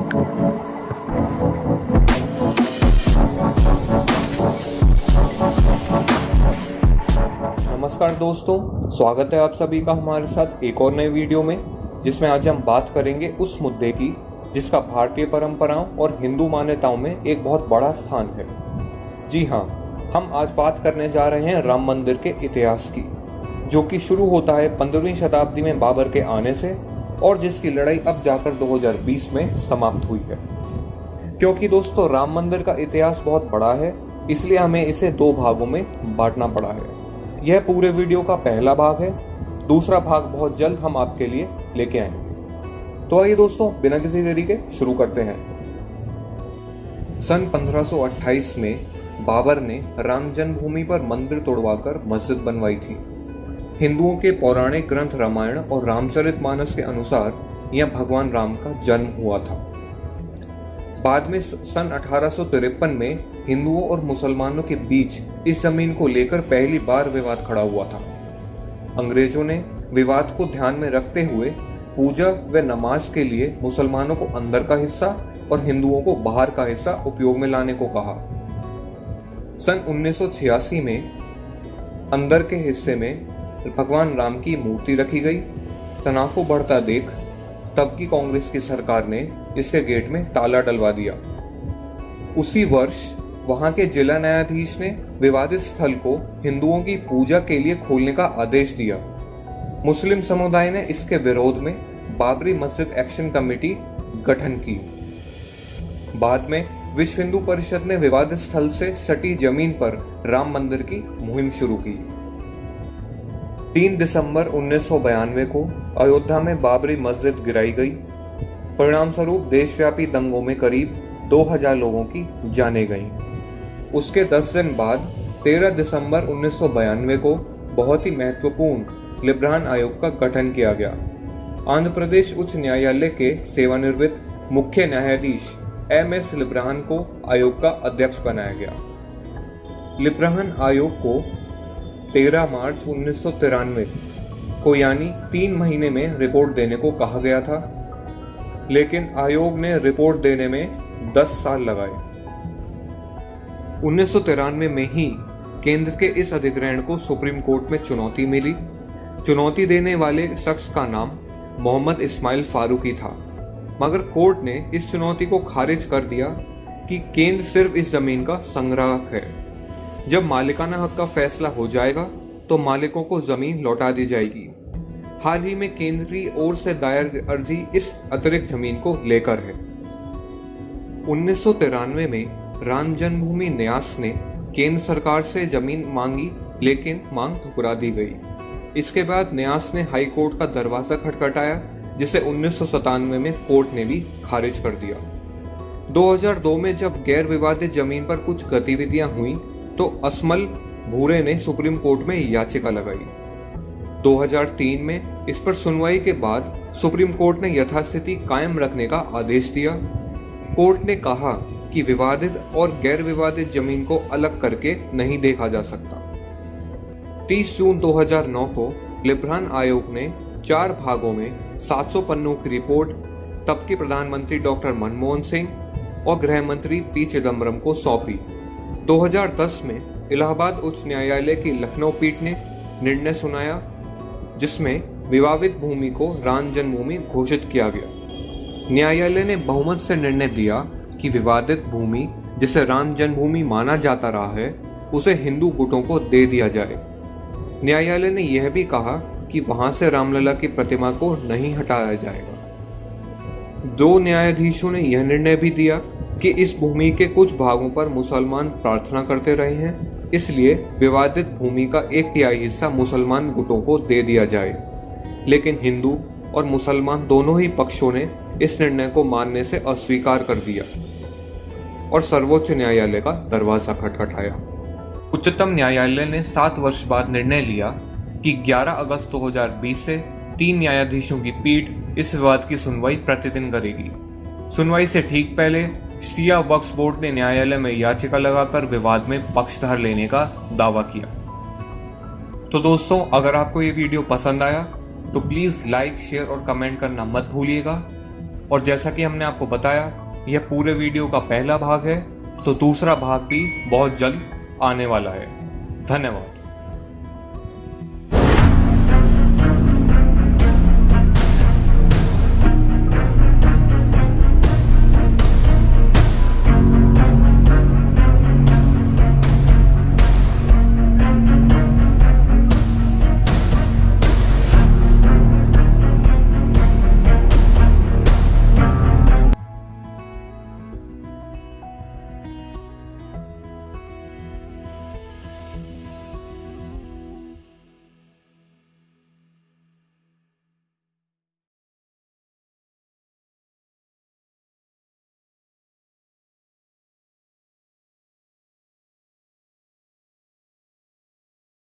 नमस्कार दोस्तों, स्वागत है आप सभी का हमारे साथ एक और नए वीडियो में, जिसमें आज हम बात करेंगे उस मुद्दे की जिसका भारतीय परंपराओं और हिंदू मान्यताओं में एक बहुत बड़ा स्थान है। जी हाँ, हम आज बात करने जा रहे हैं राम मंदिर के इतिहास की, जो कि शुरू होता है 15वीं शताब्दी में बाबर के आने से और जिसकी लड़ाई अब जाकर 2020 में समाप्त हुई है। क्योंकि दोस्तों राम मंदिर का इतिहास बहुत बड़ा है, इसलिए हमें इसे 2 भागों में बांटना पड़ा है। यह पूरे वीडियो का पहला भाग है, दूसरा भाग बहुत जल्द हम आपके लिए लेके आएंगे। तो आइए दोस्तों, बिना किसी देरी के शुरू करते हैं। सन 1528 में बाबर ने राम जन्मभूमि पर मंदिर तोड़वाकर मस्जिद बनवाई थी। हिंदुओं के पौराणिक ग्रंथ रामायण और रामचरितमानस के अनुसार यह भगवान राम का जन्म हुआ था। बाद में सन 1853 में हिंदुओं और मुसलमानों के बीच इस जमीन को लेकर पहली बार विवाद खड़ा हुआ था। अंग्रेजों ने विवाद को ध्यान में रखते हुए पूजा व नमाज के लिए मुसलमानों को अंदर का हिस्सा और हिंदुओं को बाहर का हिस्सा उपयोग में लाने को कहा। सन 1986 में अंदर के हिस्से में भगवान राम की मूर्ति रखी गई। तनाव को बढ़ता देख तब की कांग्रेस की सरकार ने इसके गेट में ताला डलवा दिया। उसी वर्ष वहां के जिला न्यायाधीश ने विवादित स्थल को हिंदुओं की पूजा के लिए खोलने का आदेश दिया। मुस्लिम समुदाय ने इसके विरोध में बाबरी मस्जिद एक्शन कमेटी गठन की। बाद में विश्व हिंदू परिषद ने विवादित स्थल से सटी जमीन पर राम मंदिर की मुहिम शुरू की। 3 दिसंबर 1992 को अयोध्या में बाबरी मस्जिद गिराई गई। परिणाम स्वरूप देशव्यापी दंगों में करीब 2000 लोगों की जानें गईं। उसके 10 दिन बाद 13 दिसंबर 1992 को बहुत ही महत्वपूर्ण लिब्रान आयोग का गठन किया गया। आंध्र प्रदेश उच्च न्यायालय के सेवानिवृत्त मुख्य न्यायाधीश MS लिब्रान को आयोग का अध्यक्ष बनाया गया। लिब्रान आयोग को 13 मार्च 1993 को यानी 3 महीने में रिपोर्ट देने को कहा गया था, लेकिन आयोग ने रिपोर्ट देने में 10 साल लगाए। 1993 में ही केंद्र के इस अधिग्रहण को सुप्रीम कोर्ट में चुनौती मिली। चुनौती देने वाले शख्स का नाम मोहम्मद इस्माइल फारूकी था, मगर कोर्ट ने इस चुनौती को खारिज कर दिया कि केंद्र सिर्फ इस जमीन का संग्राहक है। जब मालिकाना हक का फैसला हो जाएगा तो मालिकों को जमीन लौटा दी जाएगी। हाल ही में केंद्र की ओर से दायर अर्जी इस अतिरिक्त जमीन को लेकर है। 1993 में राम जन्मभूमि न्यास ने केंद्र सरकार से जमीन मांगी, लेकिन मांग ठुकरा दी गई। इसके बाद न्यास ने हाई कोर्ट का दरवाजा खटखटाया, जिसे 1997 में कोर्ट ने भी खारिज कर दिया। 2002 में जब गैर विवादित जमीन पर कुछ गतिविधियां हुई तो असमल भूरे ने सुप्रीम कोर्ट में याचिका लगाई। 2003 में इस पर सुनवाई के बाद सुप्रीम कोर्ट ने यथास्थिति कायम रखने का आदेश दिया। कोर्ट ने कहा कि विवादित और गैर विवादित जमीन को अलग करके नहीं देखा जा सकता। 30 जून 2009 को लिब्रान आयोग ने 4 भागों में 700 पन्नों की रिपोर्ट तब के प्रधानमंत्री डॉक्टर मनमोहन सिंह और गृह मंत्री पी चिदम्बरम को सौंपी। 2010 में इलाहाबाद उच्च न्यायालय की लखनऊ पीठ ने निर्णय सुनाया, जिसमें विवादित भूमि को राम जन्मभूमि घोषित किया गया। न्यायालय ने बहुमत से निर्णय दिया कि विवादित भूमि, जिसे राम जन्मभूमि माना जाता रहा है, उसे हिंदू गुटों को दे दिया जाए। न्यायालय ने यह भी कहा कि वहां से रामलला की प्रतिमा को नहीं हटाया जाएगा। 2 न्यायाधीशों ने यह निर्णय भी दिया कि इस भूमि के कुछ भागों पर मुसलमान प्रार्थना करते रहे हैं, इसलिए विवादित भूमि का 1/3 हिस्सा मुसलमान गुटों को दे दिया जाए। लेकिन हिंदू और मुसलमान दोनों ही पक्षों ने इस निर्णय को मानने से अस्वीकार कर दिया और सर्वोच्च न्यायालय का दरवाजा खटखटाया। उच्चतम न्यायालय ने 7 वर्ष बाद निर्णय लिया कि 11 अगस्त 2020 से 3 न्यायाधीशों की पीठ इस विवाद की सुनवाई प्रतिदिन करेगी। सुनवाई से ठीक पहले शिया वक्फ बोर्ड ने न्यायालय में याचिका लगाकर विवाद में पक्षधार लेने का दावा किया। तो दोस्तों, अगर आपको ये वीडियो पसंद आया तो प्लीज लाइक, शेयर और कमेंट करना मत भूलिएगा। और जैसा कि हमने आपको बताया, यह पूरे वीडियो का पहला भाग है, तो दूसरा भाग भी बहुत जल्द आने वाला है। धन्यवाद।